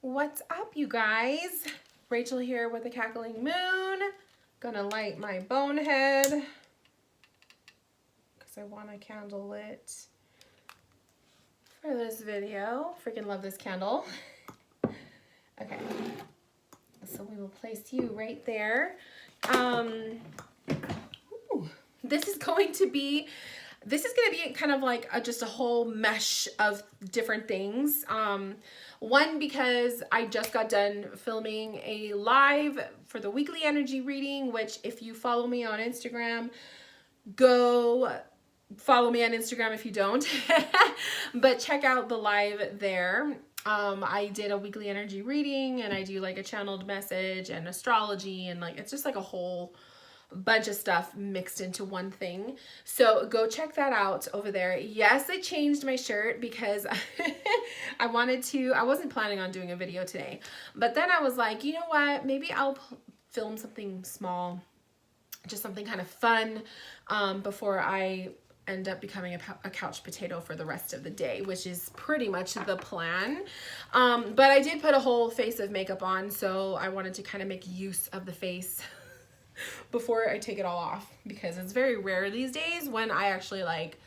What's up, you guys? Rachel here with the Cackling Moon. Gonna light my bonehead because I want a candle lit for this video. Freaking love this candle. Okay, so we will place you right there. This is going to be kind of like just a whole mesh of different things. One, because I just got done filming a live for the weekly energy reading, which if you follow me on Instagram, go follow me on Instagram if you don't, but check out the live there. I did a weekly energy reading and I do like a channeled message and astrology and like, it's just like a whole bunch of stuff mixed into one thing. So go check that out over there. Yes, I changed my shirt because I wasn't planning on doing a video today, but then I was like, you know what, maybe I'll film something small, just something kind of fun, before I end up becoming a couch potato for the rest of the day, which is pretty much the plan. But I did put a whole face of makeup on, so I wanted to kind of make use of the face before I take it all off, because it's very rare these days when I actually like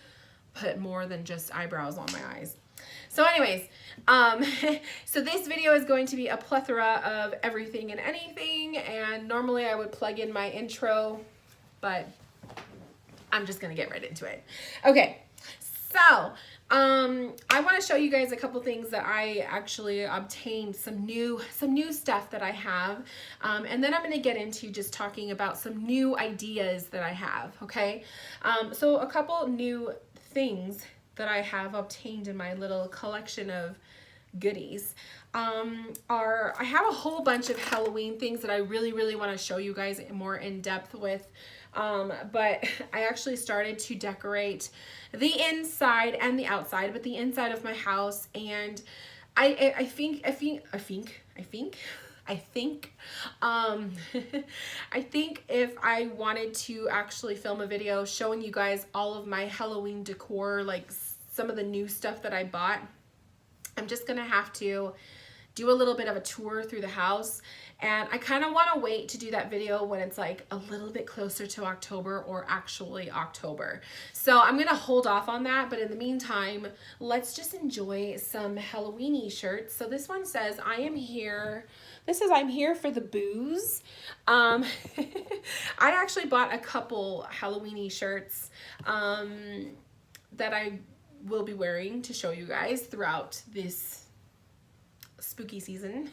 put more than just eyebrows on my eyes. So anyways, so this video is going to be a plethora of everything and anything, and normally I would plug in my intro, but I'm just gonna get right into it. Okay, so I want to show you guys a couple things that I actually obtained, some new stuff that I have, and then I'm going to get into just talking about some new ideas that I have. Okay, so a couple new things that I have obtained in my little collection of goodies are, I have a whole bunch of Halloween things that I really want to show you guys more in depth with. But I actually started to decorate the inside and the outside, but the inside of my house. And I think, I think if I wanted to actually film a video showing you guys all of my Halloween decor, like some of the new stuff that I bought, I'm just gonna have to do a little bit of a tour through the house. And I kind of want to wait to do that video when it's like a little bit closer to October, or actually October. So I'm going to hold off on that. But in the meantime, let's just enjoy some Halloween-y shirts. So this one says, I am here. This is, I'm here for the booze. I actually bought a couple Halloween-y shirts that I will be wearing to show you guys throughout this spooky season.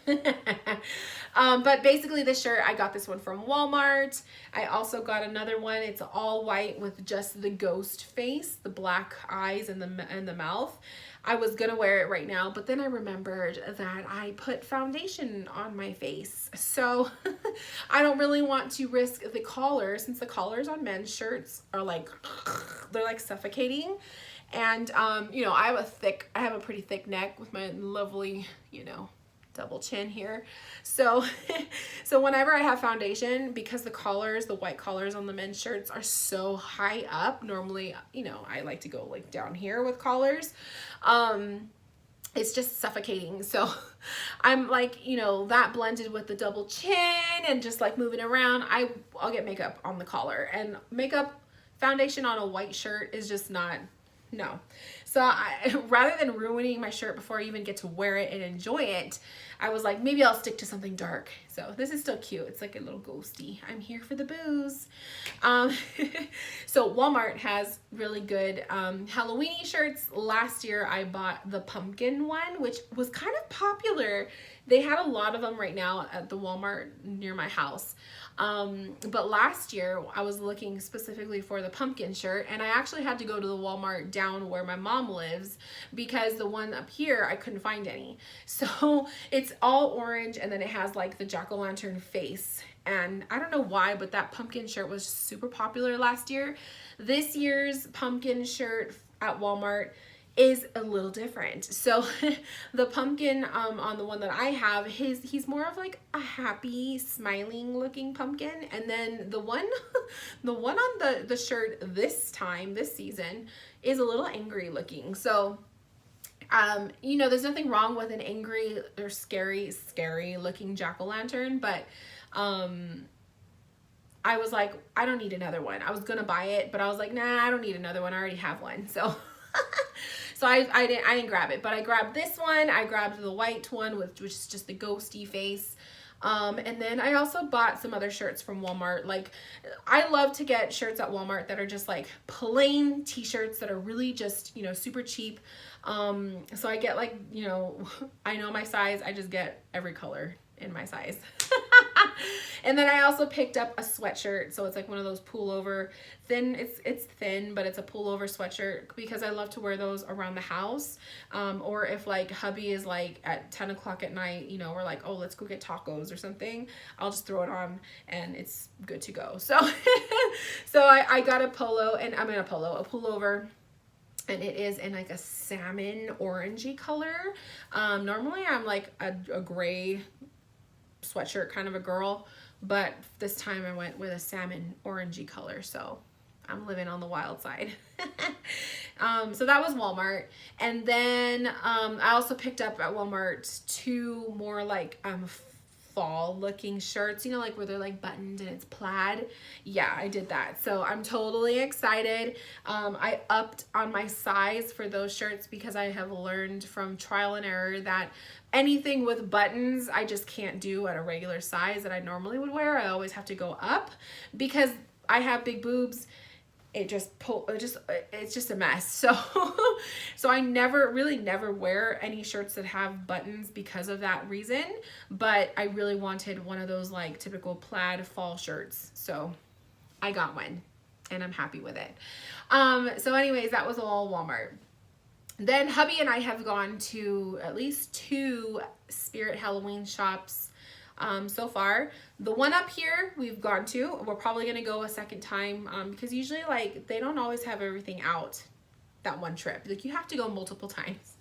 But basically this shirt, I got this one from Walmart. I also got another one. It's all white with just the ghost face, the black eyes and the mouth. I was gonna wear it right now, but then I remembered that I put foundation on my face. So I don't really want to risk the collar, since the collars on men's shirts are like, they're like suffocating. And, you know, I have a pretty thick neck with my lovely, you know, double chin here. So, so whenever I have foundation, because the collars, the white collars on the men's shirts are so high up, normally, you know, I like to go like down here with collars. It's just suffocating. So I'm like, you know, that blended with the double chin and just like moving around, I'll get makeup on the collar, and foundation on a white shirt is just not, no. So rather than ruining my shirt before I even get to wear it and enjoy it, I was like, maybe I'll stick to something dark. So this is still cute. It's like a little ghosty. I'm here for the booze. So Walmart has really good Halloween-y shirts. Last year I bought the pumpkin one, which was kind of popular. They had a lot of them right now at the Walmart near my house. But last year I was looking specifically for the pumpkin shirt, and I actually had to go to the Walmart down where my mom lives, because the one up here I couldn't find any. So it's all orange, and then it has like the jack-o'-lantern face. And I don't know why, but that pumpkin shirt was super popular last year. This year's pumpkin shirt at Walmart is a little different. So the pumpkin on the one that I have, he's more of like a happy, smiling looking pumpkin, and then the one on the shirt this season is a little angry looking. So You know, there's nothing wrong with an angry or scary looking jack-o'-lantern, but I was like, I don't need another one. I was gonna buy it, but I was like, nah, I don't need another one. I already have one. So so I didn't grab it, but I grabbed this one. I grabbed the white one, which is just the ghosty face. And then I also bought some other shirts from Walmart. Like, I love to get shirts at Walmart that are just like plain t-shirts that are really just, you know, super cheap. So I get like, you know, I know my size. I just get every color in my size. And then I also picked up a sweatshirt. So it's like one of those pullover thin. It's thin, but it's a pullover sweatshirt because I love to wear those around the house. Or if like hubby is like at 10 o'clock at night, you know, we're like, oh, let's go get tacos or something. I'll just throw it on and it's good to go. So, so I got a pullover. And it is in like a salmon orangey color. Normally I'm like a gray sweatshirt kind of a girl, but this time I went with a salmon orangey color, so I'm living on the wild side. So that was Walmart. And then I also picked up at Walmart 2 more like fall looking shirts, you know, like where they're like buttoned and it's plaid. Yeah, I did that. So I'm totally excited. I upped on my size for those shirts because I have learned from trial and error that anything with buttons I just can't do at a regular size that I normally would wear. I always have to go up because I have big boobs. It's just a mess. So so I never wear any shirts that have buttons because of that reason, but I really wanted one of those like typical plaid fall shirts, so I got one and I'm happy with it. So anyways, that was all Walmart. Then hubby and I have gone to at least 2 Spirit Halloween shops so far. The one up here we've gone to. We're probably gonna go a second time because usually like they don't always have everything out that one trip. Like you have to go multiple times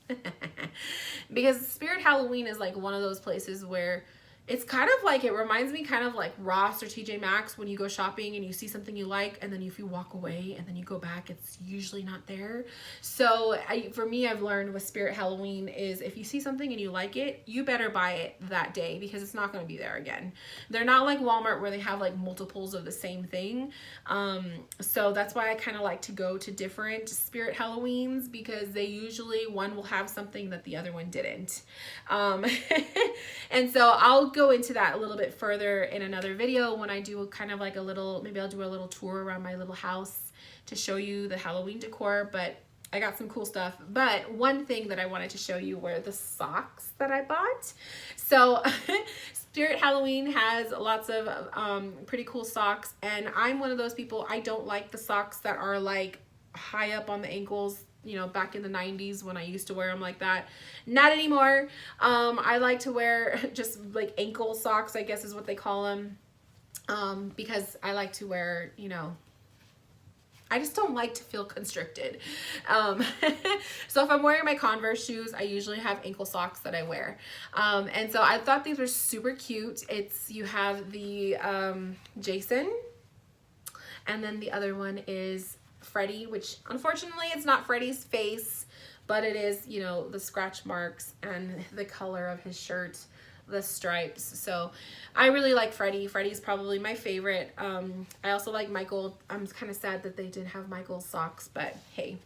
because Spirit Halloween is like one of those places where it's kind of like, it reminds me kind of like Ross or TJ Maxx when you go shopping and you see something you like and then if you walk away and then you go back, it's usually not there. So for me, I've learned with Spirit Halloween is if you see something and you like it, you better buy it that day because it's not going to be there again. They're not like Walmart where they have like multiples of the same thing. So that's why I kind of like to go to different Spirit Halloweens because they usually, one will have something that the other one didn't. And so I'll go into that a little bit further in another video when I do kind of like a little, maybe I'll do a little tour around my little house to show you the Halloween decor, but I got some cool stuff. But one thing that I wanted to show you were the socks that I bought. So Spirit Halloween has lots of pretty cool socks, and I'm one of those people, I don't like the socks that are like high up on the ankles. You know, back in the 90s when I used to wear them like that. Not anymore. I like to wear just like ankle socks, I guess is what they call them. Because I like to wear, you know, I just don't like to feel constricted. So if I'm wearing my Converse shoes, I usually have ankle socks that I wear. And so I thought these were super cute. You have the Jason, and then the other one is Freddy, which unfortunately it's not Freddy's face, but it is, you know, the scratch marks and the color of his shirt, the stripes. So I really like Freddy. Freddy's probably my favorite. I also like Michael. I'm kind of sad that they didn't have Michael's socks, but hey.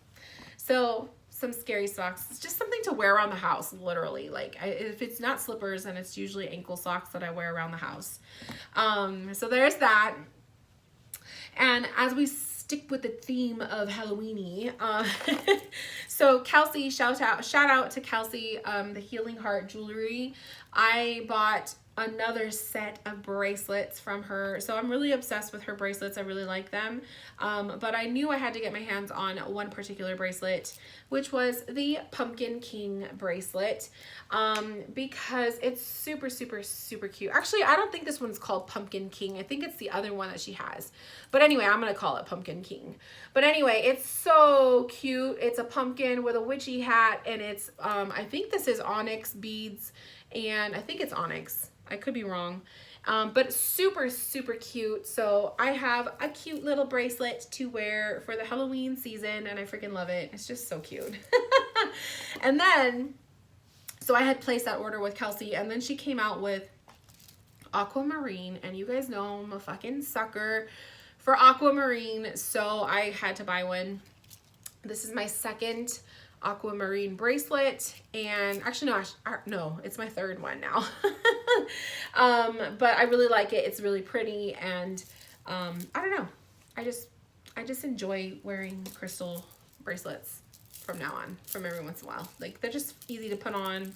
So some scary socks. It's just something to wear around the house, literally. Like if it's not slippers, then it's usually ankle socks that I wear around the house. So there's that. And as we stick with the theme of Halloween-y, so Kelsey, shout out to Kelsey, the Healing Heart Jewelry. I bought another set of bracelets from her. So I'm really obsessed with her bracelets. I really like them. But I knew I had to get my hands on one particular bracelet, which was the Pumpkin King bracelet, because it's super, super, super cute. Actually, I don't think this one's called Pumpkin King. I think it's the other one that she has. But anyway, I'm going to call it Pumpkin King. But anyway, it's so cute. It's a pumpkin with a witchy hat, and it's, I think this is onyx beads, and I think it's onyx. I could be wrong, but super, super cute. So I have a cute little bracelet to wear for the Halloween season, and I freaking love it. It's just so cute. And then, so I had placed that order with Kelsey, and then she came out with aquamarine, and you guys know I'm a fucking sucker for aquamarine, so I had to buy one. This is my second aquamarine bracelet, and actually no, it's my third one now. But I really like it. It's really pretty, and I don't know, I just enjoy wearing crystal bracelets from now on, from every once in a while. Like, they're just easy to put on,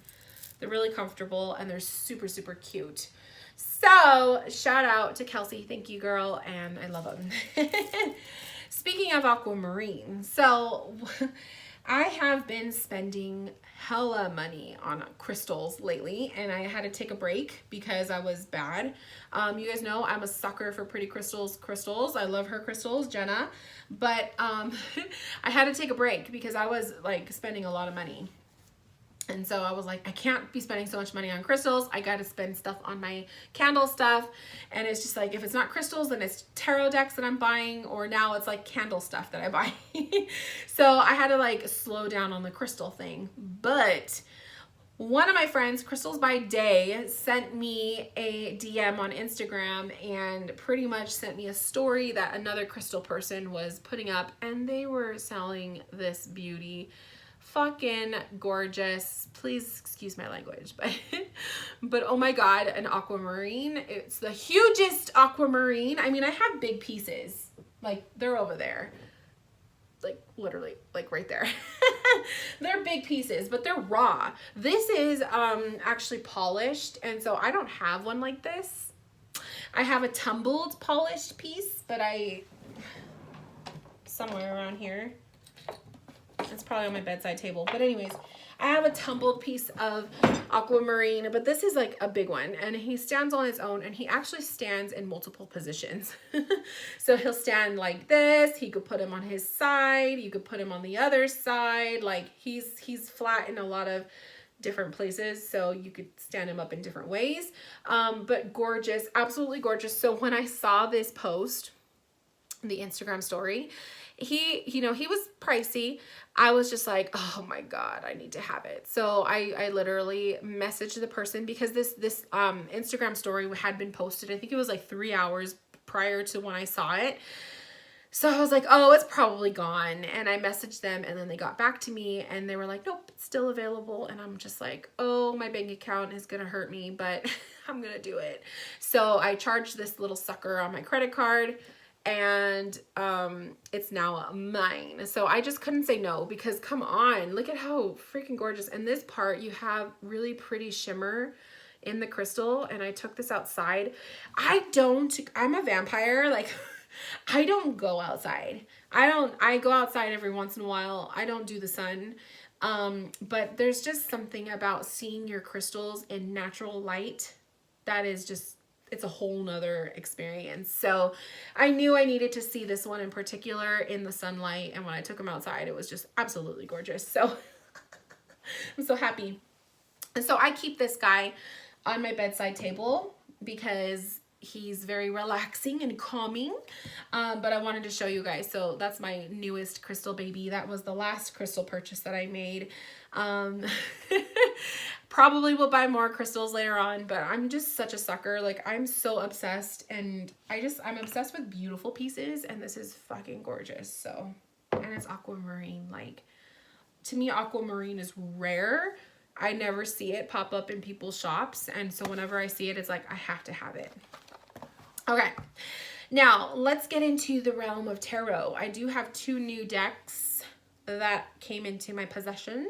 they're really comfortable, and they're super, super cute. So shout out to Kelsey, thank you, girl, and I love them. Speaking of aquamarine, so I have been spending hella money on crystals lately, and I had to take a break because I was bad. You guys know I'm a sucker for pretty crystals. I love her crystals, Jenna, but I had to take a break because I was like spending a lot of money. And so I was like, I can't be spending so much money on crystals. I got to spend stuff on my candle stuff. And it's just like, if it's not crystals, then it's tarot decks that I'm buying, or now it's like candle stuff that I buy. So I had to like slow down on the crystal thing. But one of my friends, Crystals by Day, sent me a DM on Instagram and pretty much sent me a story that another crystal person was putting up, and they were selling this beauty. Fucking gorgeous. Please excuse my language, but oh my god, an aquamarine. It's the hugest aquamarine. I mean, I have big pieces, like they're over there, like literally like right there. They're big pieces, but they're raw. This is actually polished, and so I don't have one like this. I have a tumbled polished piece, but somewhere around here. It's probably on my bedside table. But anyways, I have a tumbled piece of aquamarine, but this is like a big one, and he stands on his own, and he actually stands in multiple positions. So he'll stand like this. He could put him on his side. You could put him on the other side. Like he's flat in a lot of different places, so you could stand him up in different ways. But gorgeous, absolutely gorgeous. So when I saw this post, the Instagram story, he was pricey. I was just like, oh my god, I need to have it. So I literally messaged the person, because this Instagram story had been posted, I think it was like 3 hours prior to when I saw it. So I was like, oh, it's probably gone. And I messaged them, and then they got back to me, and they were like, nope, it's still available. And I'm just like, oh, my bank account is gonna hurt me, but I'm gonna do it. So I charged this little sucker on my credit card, and it's now mine. So I just couldn't say no, because come on, look at how freaking gorgeous. And this part, you have really pretty shimmer in the crystal, and I took this outside. I'm a vampire, like I don't go outside. I go outside every once in a while. I don't do the sun. But there's just something about seeing your crystals in natural light that is just, it's a whole nother experience. So I knew I needed to see this one in particular in the sunlight, and when I took him outside, it was just absolutely gorgeous. So I'm so happy. And so I keep this guy on my bedside table because he's very relaxing and calming. But I wanted to show you guys. So that's my newest crystal baby. That was the last crystal purchase that I made. Probably will buy more crystals later on, but I'm just such a sucker. Like, I'm so obsessed, and I'm obsessed with beautiful pieces, and this is fucking gorgeous. So, and it's aquamarine. Like, to me, aquamarine is rare. I never see it pop up in people's shops, and so whenever I see it, it's like, I have to have it. Okay, now let's get into the realm of tarot. I do have 2 new decks that came into my possession.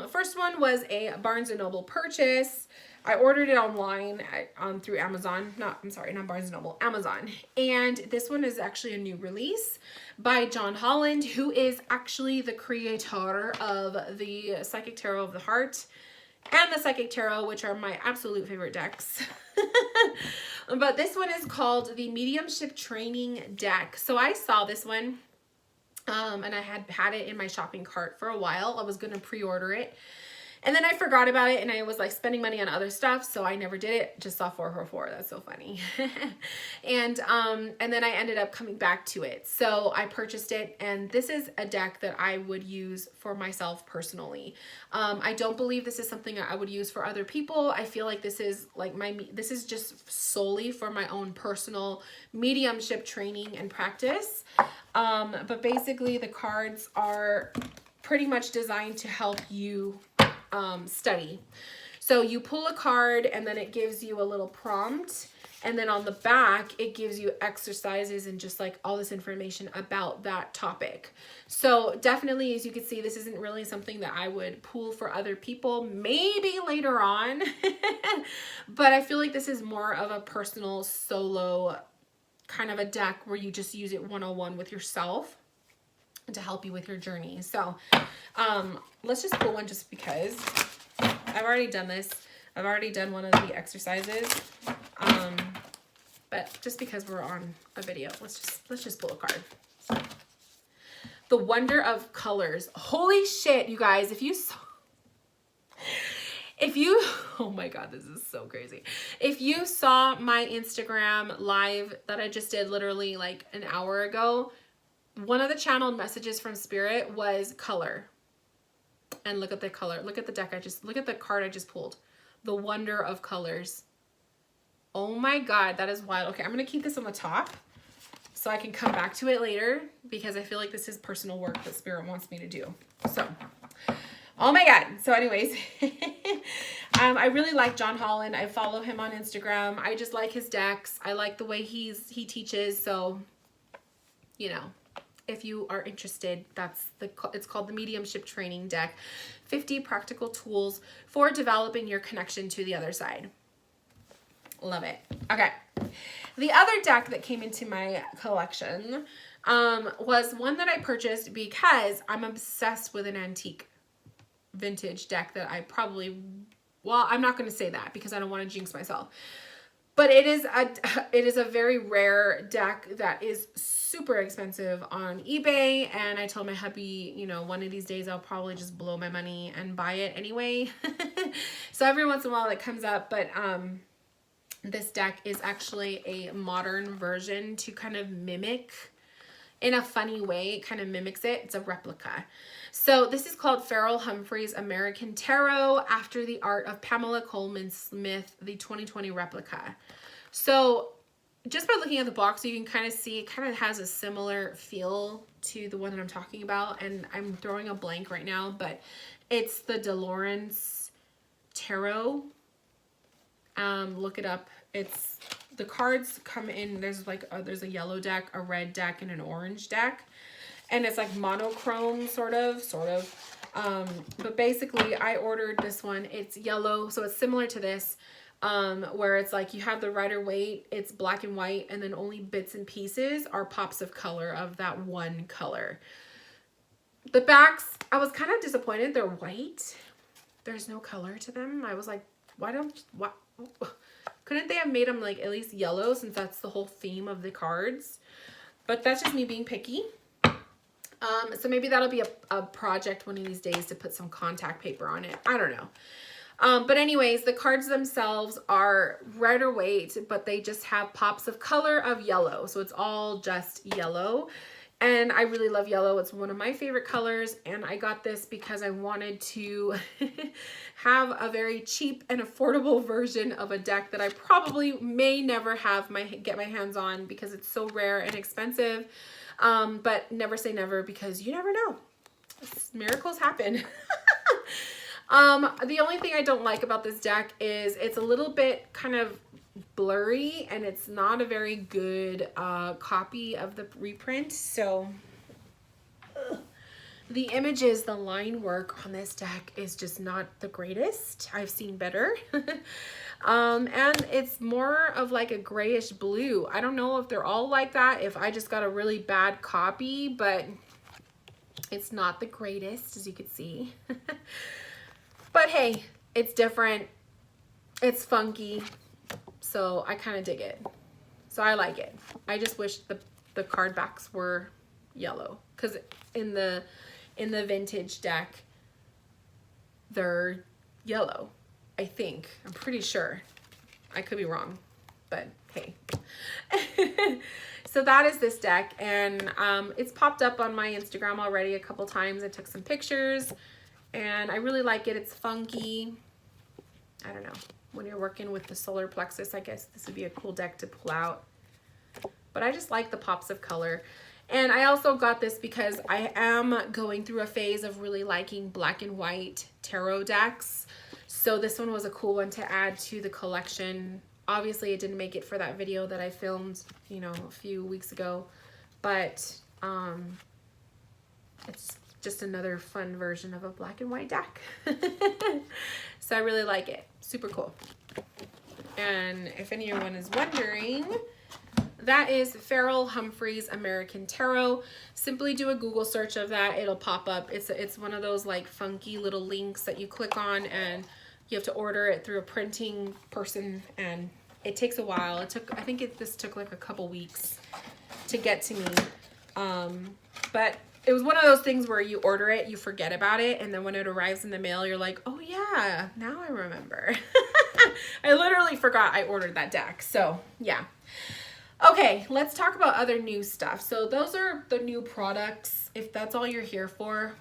First one was a Barnes & Noble purchase. I ordered it online through Amazon. Not Barnes & Noble, Amazon. And this one is actually a new release by John Holland, who is actually the creator of the Psychic Tarot of the Heart and the Psychic Tarot, which are my absolute favorite decks. But this one is called the Mediumship Training Deck. So I saw this one. And I had it in my shopping cart for a while. I was going to pre-order it. And then I forgot about it and I was like spending money on other stuff, so I never did it. Just saw 444. That's so funny. And then I ended up coming back to it. So I purchased it, and this is a deck that I would use for myself personally. I don't believe this is something I would use for other people. I feel like this is like this is just solely for my own personal mediumship training and practice. But basically the cards are pretty much designed to help you study. So you pull a card and then it gives you a little prompt, and then on the back it gives you exercises and just like all this information about that topic. So definitely, as you can see, this isn't really something that I would pull for other people, maybe later on. But I feel like this is more of a personal solo kind of a deck where you just use it one-on-one with yourself to help you with your journey. So let's just pull one just because I've already done this. I've already done one of the exercises. But just because we're on a video, let's just pull a card. The Wonder of Colors. Holy shit, you guys, if you oh my God, this is so crazy. If you saw my Instagram live that I just did literally like an hour ago, one of the channeled messages from Spirit was color. And look at the color. Look at the deck look at the card I just pulled. The Wonder of Colors. Oh my God, that is wild. Okay, I'm going to keep this on the top so I can come back to it later, because I feel like this is personal work that Spirit wants me to do. So, oh my God. So anyways, I really like John Holland. I follow him on Instagram. I just like his decks. I like the way he teaches. So, you know, if you are interested, it's called the Mediumship Training Deck. 50 practical tools for developing your connection to the other side. Love it. Okay. The other deck that came into my collection was one that I purchased because I'm obsessed with an antique vintage deck that I probably, well, I'm not going to say that because I don't want to jinx myself. But it is a very rare deck that is super expensive on eBay, and I told my hubby, you know, one of these days I'll probably just blow my money and buy it anyway. So every once in a while it comes up, but this deck is actually a modern version to kind of mimic, in a funny way, it kind of mimics it. It's a replica. So this is called Farrell Humphrey's American Tarot After the Art of Pamela Coleman Smith, the 2020 replica. So just by looking at the box, you can kind of see it kind of has a similar feel to the one that I'm talking about. And I'm throwing a blank right now, but it's the DeLawrence Tarot. Look it up. It's the cards come in. There's like there's a yellow deck, a red deck, and an orange deck, and it's like monochrome sort of. But basically, I ordered this one. It's yellow, so it's similar to this, where it's like you have the Rider-Waite. It's black and white, and then only bits and pieces are pops of color of that one color. The backs, I was kind of disappointed. They're white. There's no color to them. I was like, why? Couldn't they have made them like at least yellow, since that's the whole theme of the cards? But that's just me being picky. So maybe that'll be a project one of these days to put some contact paper on it. I don't know. But anyways, the cards themselves are Rider-Waite, but they just have pops of color of yellow. So it's all just yellow. And I really love yellow. It's one of my favorite colors. And I got this because I wanted to have a very cheap and affordable version of a deck that I probably may never get my hands on because it's so rare and expensive. But never say never, because you never know. Miracles happen. The only thing I don't like about this deck is it's a little bit kind of blurry, and it's not a very good copy of the reprint. So the images, the line work on this deck is just not the greatest. I've seen better. And it's more of like a grayish blue. I don't know if they're all like that, if I just got a really bad copy, but it's not the greatest, as you can see. But hey, it's different. It's funky. So I kind of dig it. So I like it. I just wish the card backs were yellow, because in the vintage deck, they're yellow, I think. I'm pretty sure. I could be wrong, but hey. So that is this deck, and it's popped up on my Instagram already a couple times. I took some pictures, and I really like it. It's funky. I don't know. When you're working with the solar plexus, I guess this would be a cool deck to pull out. But I just like the pops of color. And I also got this because I am going through a phase of really liking black and white tarot decks. So this one was a cool one to add to the collection. Obviously, it didn't make it for that video that I filmed, you know, a few weeks ago. But it's just another fun version of a black and white deck. So I really like it. Super cool. And if anyone is wondering, that is Farrell Humphrey's American Tarot. Simply do a Google search of that. It'll pop up. It's one of those like funky little links that you click on, and you have to order it through a printing person, and it takes a while. It took, I think this took like a couple weeks to get to me. But it was one of those things where you order it, you forget about it, and then when it arrives in the mail, you're like, oh yeah, now I remember. I literally forgot I ordered that deck. So yeah. Okay, let's talk about other new stuff. So those are the new products. If that's all you're here for,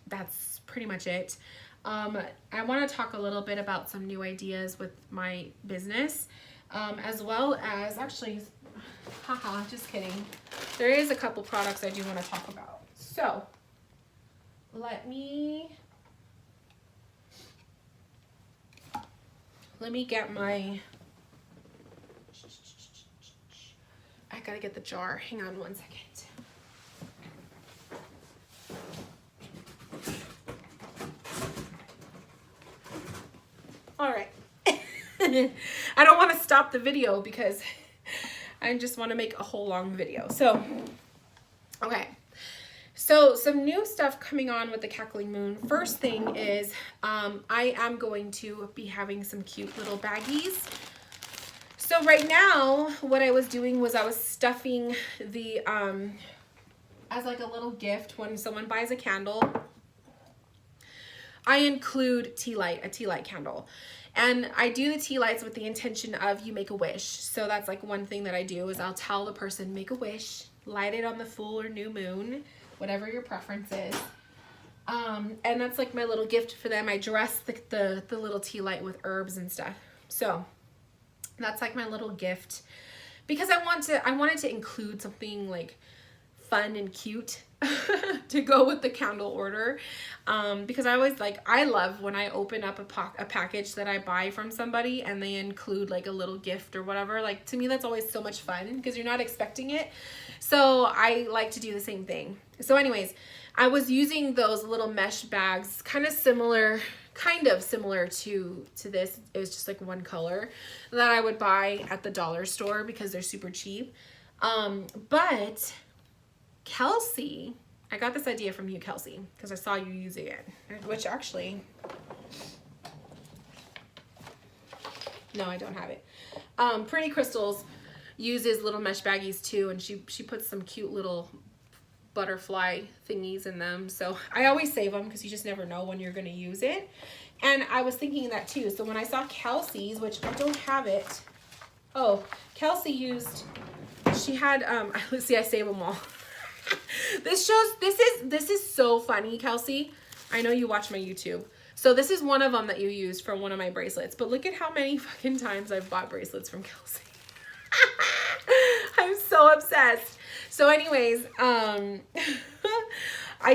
that's pretty much it. I want to talk a little bit about some new ideas with my business, as well as, actually, haha, just kidding. There is a couple products I do want to talk about. So let me get my, I gotta get the jar. Hang on one second. All right. I don't want to stop the video because I just want to make a whole long video. So, okay. So some new stuff coming on with the Cackling Moon. First thing is I am going to be having some cute little baggies. So right now, what I was doing was I was stuffing the, as like a little gift when someone buys a candle, I include a tea light candle. And I do the tea lights with the intention of you make a wish. So that's like one thing that I do is I'll tell the person, make a wish, light it on the full or new moon, whatever your preference is. And that's like my little gift for them. I dress the little tea light with herbs and stuff. So that's like my little gift because I wanted to include something like fun and cute to go with the candle order. Because I love when I open up a package that I buy from somebody and they include like a little gift or whatever. Like to me, that's always so much fun because you're not expecting it. So I like to do the same thing. So anyways, I was using those little mesh bags, kind of similar to this. It was just like one color that I would buy at the dollar store because they're super cheap. But Kelsey, I got this idea from you, Kelsey, because I saw you using it, which actually, no, I don't have it. Pretty Crystals uses little mesh baggies too, and she puts some cute little butterfly thingies in them. So I always save them because you just never know when you're going to use it. And I was thinking that too. So when I saw Kelsey's, which I don't have it. Oh, Kelsey used, she had, let's see, I save them all. This is so funny, Kelsey. I know you watch my YouTube. So this is one of them that you used for one of my bracelets. But look at how many fucking times I've bought bracelets from Kelsey. I'm so obsessed. So anyways, I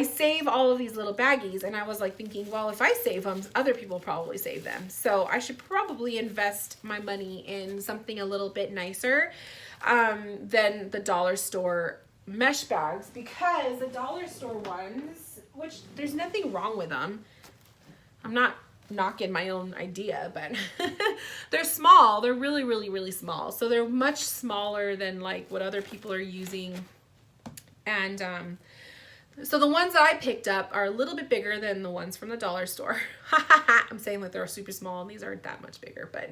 save all of these little baggies, and I was like thinking, well, if I save them, other people probably save them. So I should probably invest my money in something a little bit nicer than the dollar store mesh bags, because the dollar store ones, which there's nothing wrong with them. I'm not knocking my own idea, but they're small. They're really, really, really small. So they're much smaller than like what other people are using. And So the ones that I picked up are a little bit bigger than the ones from the dollar store. I'm saying that they're super small and these aren't that much bigger, but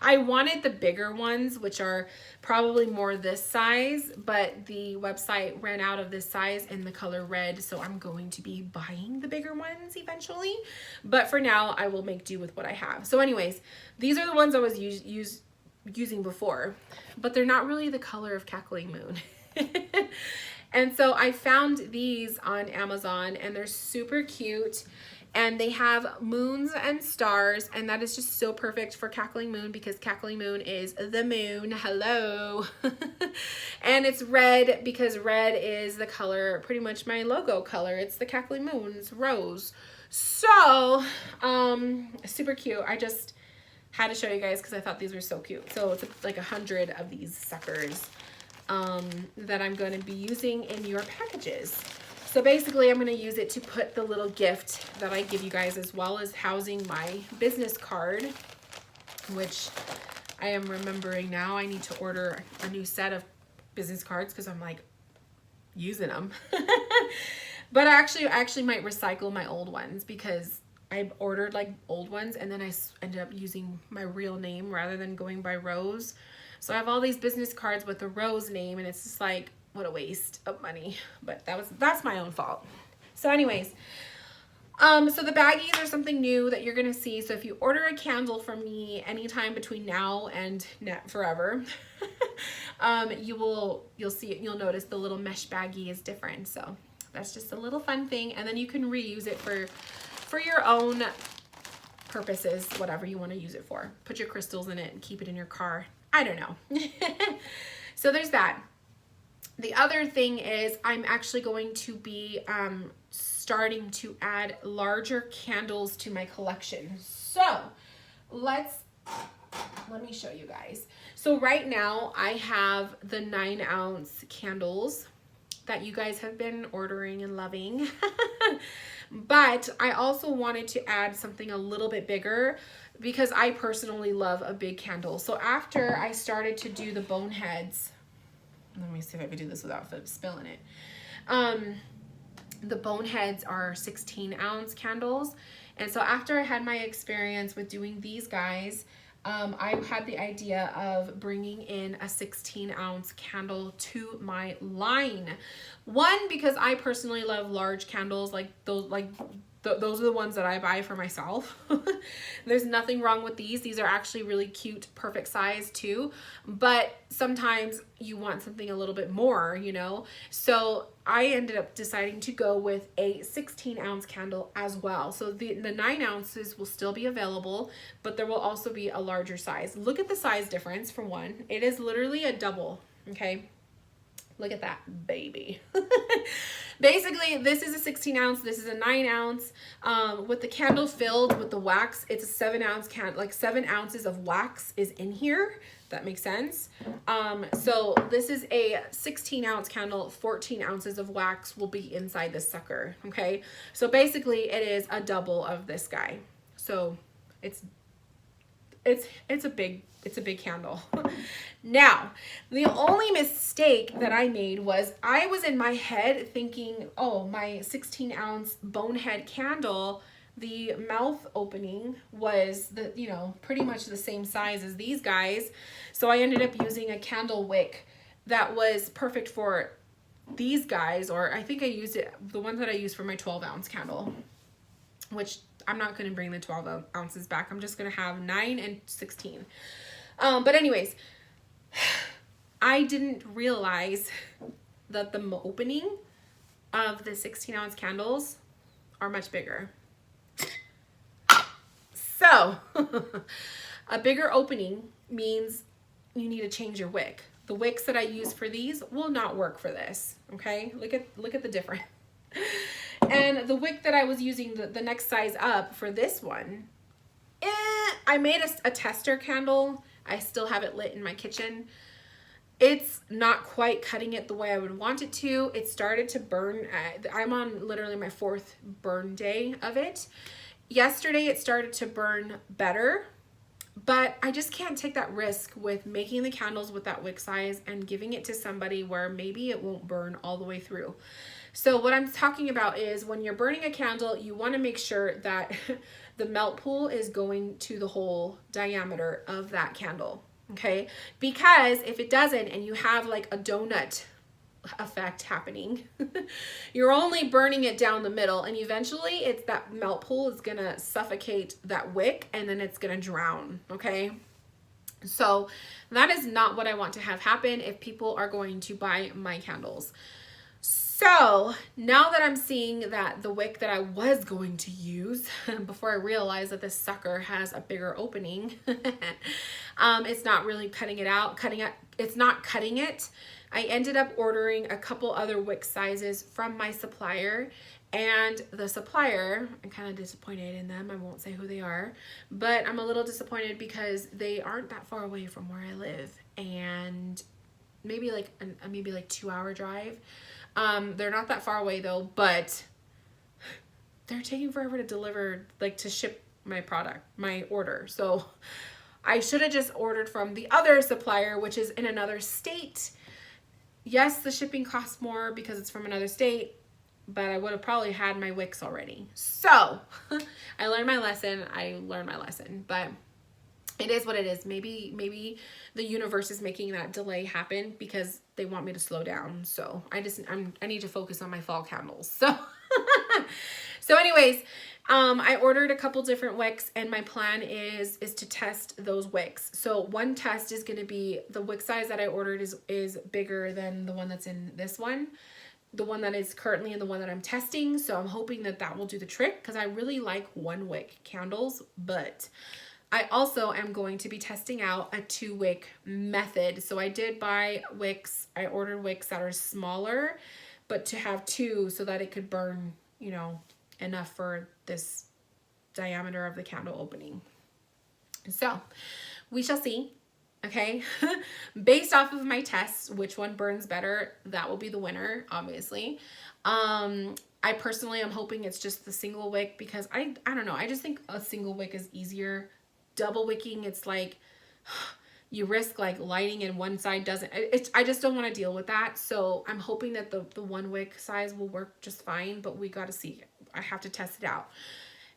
I wanted the bigger ones, which are probably more this size, but the website ran out of this size in the color red. So I'm going to be buying the bigger ones eventually. But for now, I will make do with what I have. So anyways, these are the ones I was using before, but they're not really the color of Cackling Moon. And so I found these on Amazon and they're super cute and they have moons and stars, and that is just so perfect for Cackling Moon because Cackling Moon is the moon. Hello. And it's red because red is the color, pretty much my logo color. It's the Cackling Moon, it's rose. So, super cute. I just had to show you guys because I thought these were so cute. So it's like 100 of these suckers that I'm going to be using in your packages. So basically I'm going to use it to put the little gift that I give you guys, as well as housing my business card, which I am remembering now. I need to order a new set of business cards because I'm like using them. But I actually might recycle my old ones because I ordered like old ones and then I ended up using my real name rather than going by Rose. So I have all these business cards with the Rose name and it's just like, what a waste of money. But that's my own fault. So anyways, so the baggies are something new that you're gonna see. So if you order a candle from me anytime between now and forever, you'll see it, you'll notice the little mesh baggie is different. So that's just a little fun thing. And then you can reuse it for your own purposes, whatever you want to use it for. Put your crystals in it and keep it in your car. I don't know. So there's that. The other thing is I'm actually going to be starting to add larger candles to my collection. So let me show you guys. So right now I have the 9-ounce candles that you guys have been ordering and loving. But I also wanted to add something a little bit bigger because I personally love a big candle. So after I started to do the boneheads, let me see if I can do this without spilling it. The boneheads are 16-ounce candles. And so after I had my experience with doing these guys, I had the idea of bringing in a 16-ounce candle to my line. One, because I personally love large candles, like those are the ones that I buy for myself. There's nothing wrong with these. These are actually really cute, perfect size too. But sometimes you want something a little bit more, you know? So I ended up deciding to go with a 16-ounce candle as well. So the 9 ounces will still be available, but there will also be a larger size. Look at the size difference for one. It is literally a double, okay? Look at that, baby. Basically, this is a 16-ounce. This is a 9-ounce. With the candle filled with the wax, it's a 7-ounce candle. Like 7 ounces of wax is in here. That makes sense. So this is a 16-ounce candle. 14 ounces of wax will be inside this sucker. Okay. So basically, it is a double of this guy. So it's a big candle. Now, the only mistake that I made was I was in my head thinking, oh, my 16-ounce bonehead candle, the mouth opening was pretty much the same size as these guys. So I ended up using a candle wick that was perfect for these guys, or I think I used the one that I used for my 12-ounce candle, which I'm not going to bring the 12 ounces back. I'm just going to have 9 and 16. But anyways, I didn't realize that the opening of the 16-ounce candles are much bigger. So a bigger opening means you need to change your wick. The wicks that I use for these will not work for this. Okay. Look at the difference. And the wick that I was using, the next size up for this one, I made a tester candle. I still have it lit in my kitchen. It's not quite cutting it the way I would want it to. It started to burn. I'm on literally my 4th burn day of it. Yesterday, it started to burn better. But I just can't take that risk with making the candles with that wick size and giving it to somebody where maybe it won't burn all the way through. So what I'm talking about is when you're burning a candle, you want to make sure that the melt pool is going to the whole diameter of that candle, okay? Because if it doesn't and you have like a donut effect happening, you're only burning it down the middle, and eventually it's that melt pool is gonna suffocate that wick and then it's gonna drown, okay? So that is not what I want to have happen if people are going to buy my candles. So now that I'm seeing that the wick that I was going to use before I realized that this sucker has a bigger opening, it's not really cutting it out, it's not cutting it. I ended up ordering a couple other wick sizes from my supplier, and the supplier, I'm kind of disappointed in them. I won't say who they are, but I'm a little disappointed because they aren't that far away from where I live, and maybe like 2-hour drive. They're not that far away though, but they're taking forever to deliver, like to ship my product, my order. So I should have just ordered from the other supplier, which is in another state. Yes, the shipping costs more because it's from another state, but I would have probably had my wicks already. So I learned my lesson. But it is what it is. Maybe the universe is making that delay happen because they want me to slow down. So I need to focus on my fall candles. So anyways, I ordered a couple different wicks, and my plan is to test those wicks. So one test is going to be the wick size that I ordered is bigger than the one that's in this one. The one that is currently in the one that I'm testing. So I'm hoping that will do the trick, because I really like one wick candles, but I also am going to be testing out a 2-wick method. So I did buy wicks. I ordered wicks that are smaller, but to have 2 so that it could burn, enough for this diameter of the candle opening. So we shall see. Okay. Based off of my tests, which one burns better, that will be the winner, obviously. I personally am hoping it's just the single wick, because I don't know. I just think a single wick is easier. Double wicking, it's like you risk like lighting and one side doesn't. I just don't want to deal with that. So I'm hoping that the 1 wick size will work just fine, but we got to see. I have to test it out.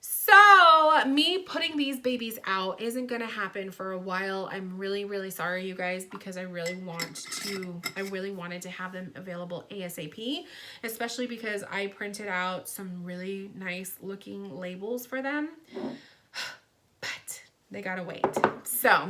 So me putting these babies out isn't going to happen for a while. I'm really, really sorry, you guys, because I really wanted to have them available ASAP, especially because I printed out some really nice looking labels for them, but they gotta wait. So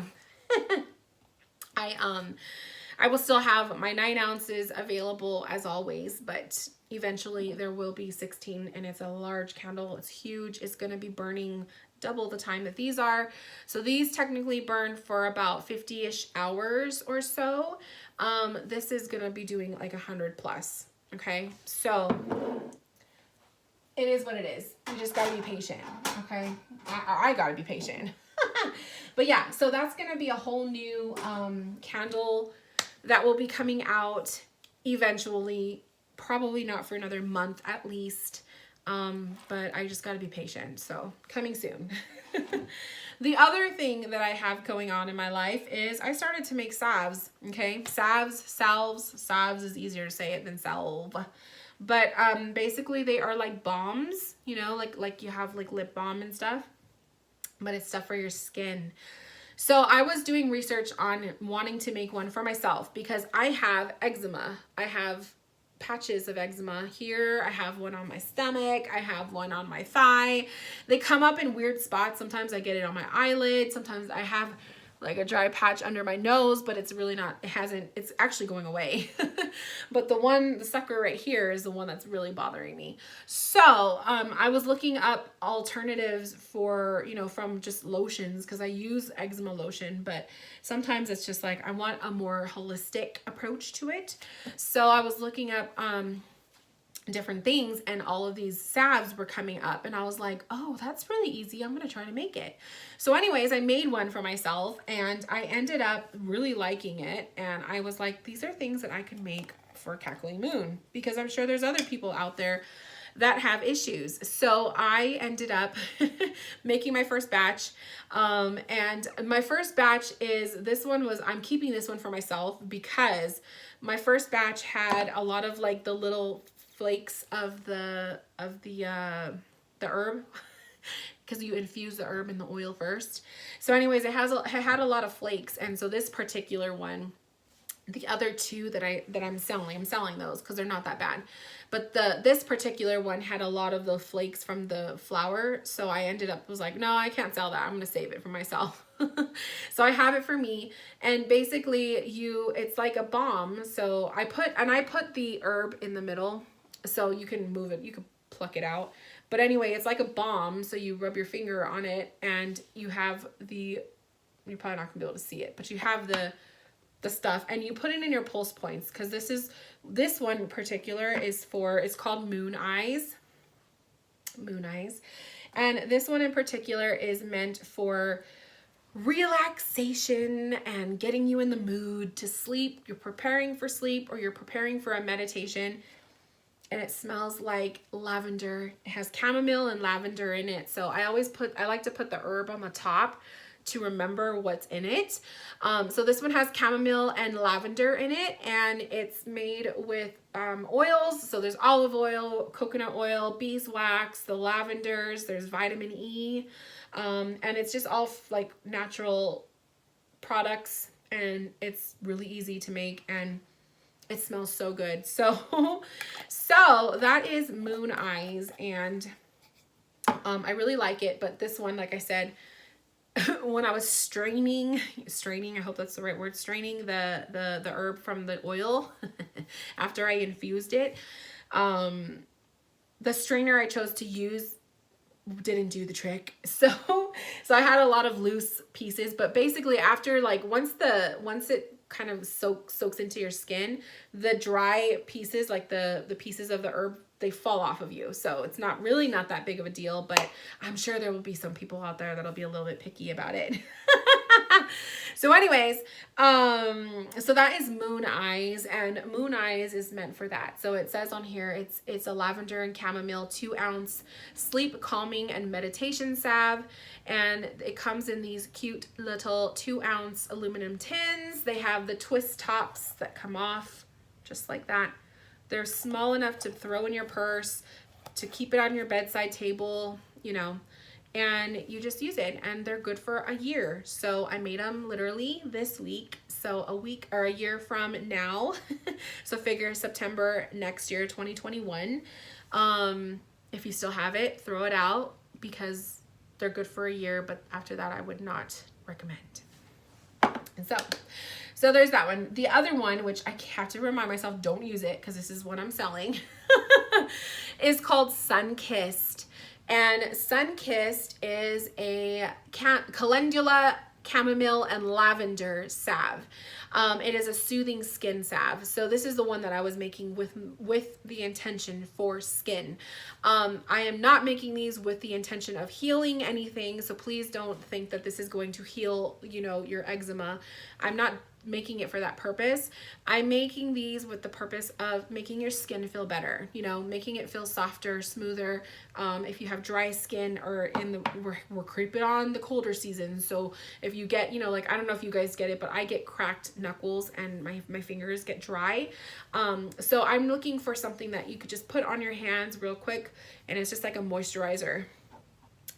I will still have my 9 ounces available as always, but eventually there will be 16, and it's a large candle. It's huge. It's going to be burning double the time that these are. So these technically burn for about 50-ish hours or so. This is going to be doing like 100 plus. Okay. So it is what it is. You just got to be patient. Okay. I got to be patient. But yeah, so that's going to be a whole new candle that will be coming out eventually, probably not for another month at least, but I just got to be patient. So coming soon. The other thing that I have going on in my life is I started to make salves. Okay, salves is easier to say it than salve, but basically they are like balms, like you have like lip balm and stuff, but it's stuff for your skin. So I was doing research on wanting to make one for myself because I have eczema. I have patches of eczema here. I have one on my stomach. I have one on my thigh. They come up in weird spots. Sometimes I get it on my eyelid. Sometimes I have like a dry patch under my nose, but it's really not, it's actually going away. But the sucker right here is the one that's really bothering me. So I was looking up alternatives for, from just lotions, because I use eczema lotion, but sometimes it's just like I want a more holistic approach to it. So I was looking up different things, and all of these salves were coming up, and I was like, oh, that's really easy. I'm going to try to make it. So anyways, I made one for myself, and I ended up really liking it. And I was like, these are things that I can make for Cackling Moon, because I'm sure there's other people out there that have issues. So I ended up making my first batch. And my first batch is, this one was, I'm keeping this one for myself because my first batch had a lot of like the little flakes of the herb, because you infuse the herb in the oil first. So anyways, it had a lot of flakes. And so this particular one, the other two that I'm selling those because they're not that bad. But this particular one had a lot of the flakes from the flour. So I was like, no, I can't sell that. I'm going to save it for myself. So I have it for me. And basically it's like a balm. So I put the herb in the middle so you can move it. You can pluck it out. But anyway, it's like a balm. So you rub your finger on it and you have you're probably not gonna be able to see it, but you have the stuff and you put it in your pulse points. Cause this one in particular it's called Moon Eyes. And this one in particular is meant for relaxation and getting you in the mood to sleep. You're preparing for sleep or you're preparing for a meditation. And it smells like lavender. It has chamomile and lavender in it. So I like to put the herb on the top to remember what's in it. So this one has chamomile and lavender in it, and it's made with oils. So there's olive oil, coconut oil, beeswax, the lavenders, there's vitamin E, and it's just all like natural products, and it's really easy to make, and it smells so good. So that is Moon Eyes, and I really like it. But this one, like I said, when I was straining, I hope that's the right word, straining the herb from the oil after I infused it, the strainer I chose to use didn't do the trick. So I had a lot of loose pieces, but basically after, like, once it kind of soaks into your skin, the dry pieces, like the pieces of the herb, they fall off of you. So it's not that big of a deal, but I'm sure there will be some people out there that'll be a little bit picky about it. So anyways, so that is Moon Eyes, and Moon Eyes is meant for that. So it says on here, it's a lavender and chamomile 2-ounce sleep calming and meditation salve. And it comes in these cute little 2-ounce aluminum tins. They have the twist tops that come off just like that. They're small enough to throw in your purse, to keep it on your bedside table, you know, and you just use it, and they're good for a year. So I made them literally this week. So a week or a year from now. So figure September next year, 2021. If you still have it, throw it out because they're good for a year, but after that I would not recommend. And so there's that one. The other one, which I have to remind myself, don't use it because this is what I'm selling, is called Sun-Kissed. And Sun-Kissed is a calendula, chamomile, and lavender salve. It is a soothing skin salve. So this is the one that I was making with the intention for skin. I am not making these with the intention of healing anything. So please don't think that this is going to heal, you know, your eczema. I'm not making it for that purpose. I'm making these with the purpose of making your skin feel better, you know, making it feel softer, smoother. If you have dry skin, or we're creeping on the colder season. So if you get, you know, like, I don't know if you guys get it, but I get cracked knuckles and my fingers get dry. So I'm looking for something that you could just put on your hands real quick, and it's just like a moisturizer.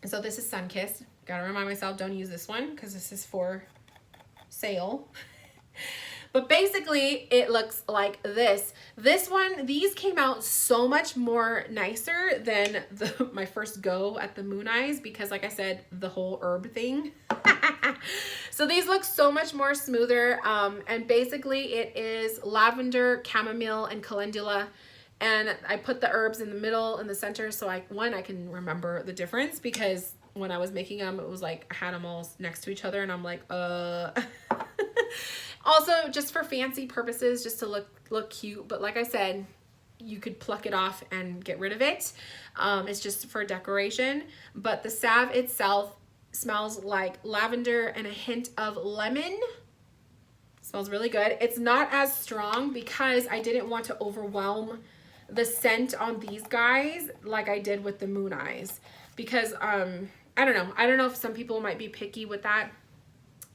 So this is Sun-Kissed. Gotta remind myself, don't use this one because this is for sale. But basically it looks like this. These came out so much more nicer than my first go at the Moon Eyes, because like I said, the whole herb thing. So these look so much more smoother. And basically it is lavender, chamomile, and calendula. And I put the herbs in the middle and the center, so I can remember the difference, because when I was making them, it was like I had them all next to each other, and I'm like, Also, just for fancy purposes, just to look cute. But like I said, you could pluck it off and get rid of it. It's just for decoration. But the salve itself smells like lavender and a hint of lemon. It smells really good. It's not as strong because I didn't want to overwhelm the scent on these guys like I did with the Moon Eyes, because I don't know. I don't know if some people might be picky with that.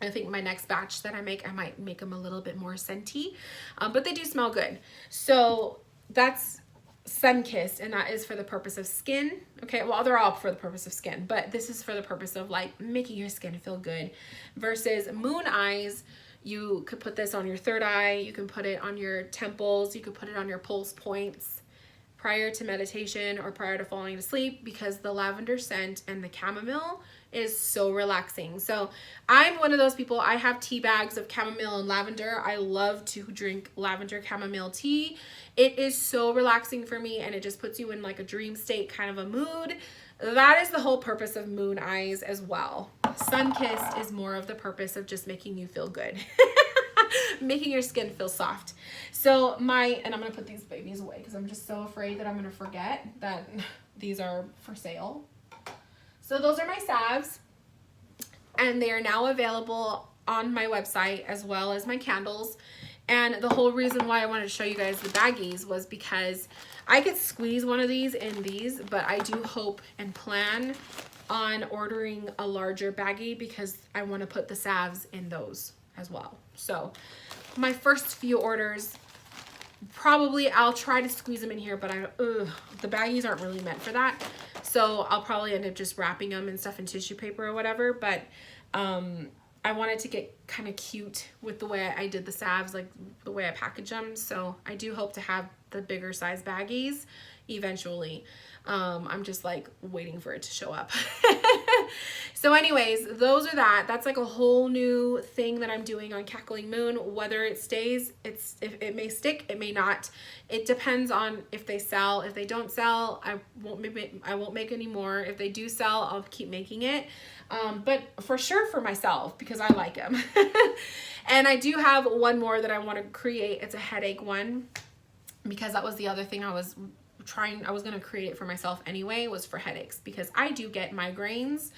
I think my next batch that I might make them a little bit more scenty, but they do smell good. So that's Sun-Kissed, and that is for the purpose of skin. Okay, well, they're all for the purpose of skin, but this is for the purpose of like making your skin feel good. Versus Moon Eyes, you could put this on your third eye, you can put it on your temples, you could put it on your pulse points prior to meditation or prior to falling to sleep, because the lavender scent and the chamomile is so relaxing. So I'm one of those people, I have tea bags of chamomile and lavender. I love to drink lavender chamomile tea. It is so relaxing for me, and it just puts you in like a dream state kind of a mood. That is the whole purpose of Moon Eyes as well. Sun-Kissed is more of the purpose of just making you feel good. Making your skin feel soft. So and I'm gonna put these babies away because I'm just so afraid that I'm gonna forget that these are for sale. So those are my salves, and they are now available on my website as well as my candles. And the whole reason why I wanted to show you guys the baggies was because I could squeeze one of these in these, but I do hope and plan on ordering a larger baggie because I want to put the salves in those as well. So my first few orders, probably I'll try to squeeze them in here, but the baggies aren't really meant for that. So I'll probably end up just wrapping them and stuff in tissue paper or whatever. But I wanted to get kind of cute with the way I did the salves, like the way I package them. So I do hope to have the bigger size baggies eventually. I'm just like waiting for it to show up. So anyways, those are that's like a whole new thing that I'm doing on Cackling Moon. Whether it stays, if it may stick, it may not. It depends on if they sell. If they don't sell, I won't make any more. If they do sell, I'll keep making it. But for sure for myself, because I like them. And I do have one more that I want to create. It's a headache one, because that was the other thing I was going to create it for myself anyway, was for headaches, because I do get migraines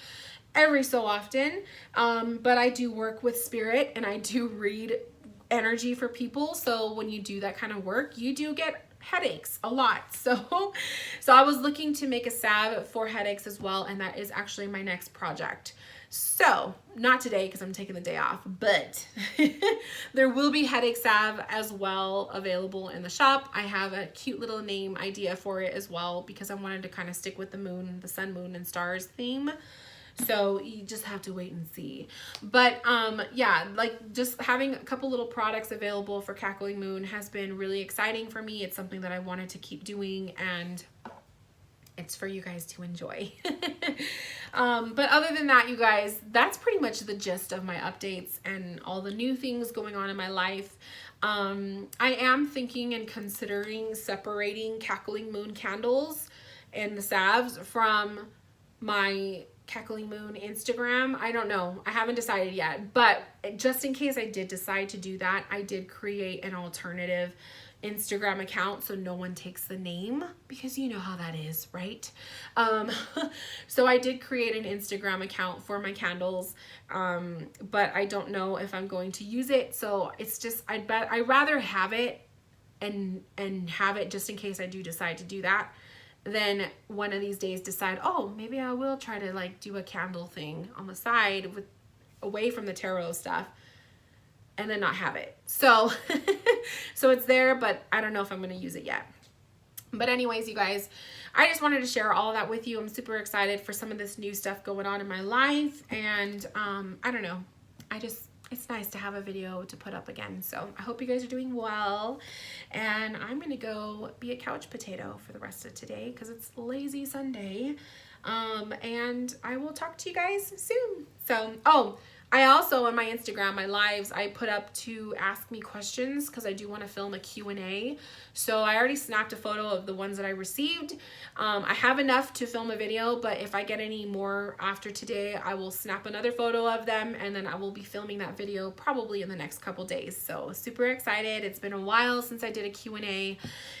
every so often. But I do work with spirit, and I do read energy for people. So when you do that kind of work, you do get headaches a lot. So I was looking to make a salve for headaches as well, and that is actually my next project. So not today because I'm taking the day off, but there will be headache salve as well available in the shop. I have a cute little name idea for it as well, because I wanted to kind of stick with the sun, moon, and stars theme. So you just have to wait and see. But yeah, like just having a couple little products available for Cackling Moon has been really exciting for me. It's something that I wanted to keep doing, and it's for you guys to enjoy. But other than that, you guys, that's pretty much the gist of my updates and all the new things going on in my life. I am thinking and considering separating Cackling Moon candles and the salves from my Cackling Moon Instagram. I don't know. I haven't decided yet, but just in case I did decide to do that, I did create an alternative Instagram account so no one takes the name, because you know how that is, right? So I did create an Instagram account for my candles, but I don't know if I'm going to use it. So it's just, I'd rather have it and have it just in case I do decide to do that, then one of these days decide, oh, maybe I will try to like do a candle thing on the side away from the tarot stuff, and then not have it. So so it's there, but I don't know if I'm going to use it yet. But anyways, you guys, I just wanted to share all of that with you. I'm super excited for some of this new stuff going on in my life, and I don't know, it's nice to have a video to put up again. So I hope you guys are doing well, and I'm gonna go be a couch potato for the rest of today because it's lazy Sunday. And I will talk to you guys soon. So, I also, on my Instagram, my lives, I put up to ask me questions because I do want to film a Q&A. So I already snapped a photo of the ones that I received. I have enough to film a video, but if I get any more after today, I will snap another photo of them, and then I will be filming that video probably in the next couple days. So super excited. It's been a while since I did a Q&A,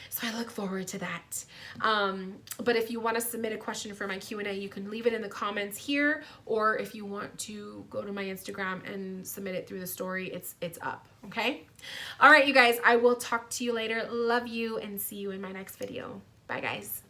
so I look forward to that. But if you want to submit a question for my Q&A, you can leave it in the comments here, or if you want to go to my Instagram and submit it through the story, it's up, okay? All right, you guys, I will talk to you later. Love you and see you in my next video. Bye, guys.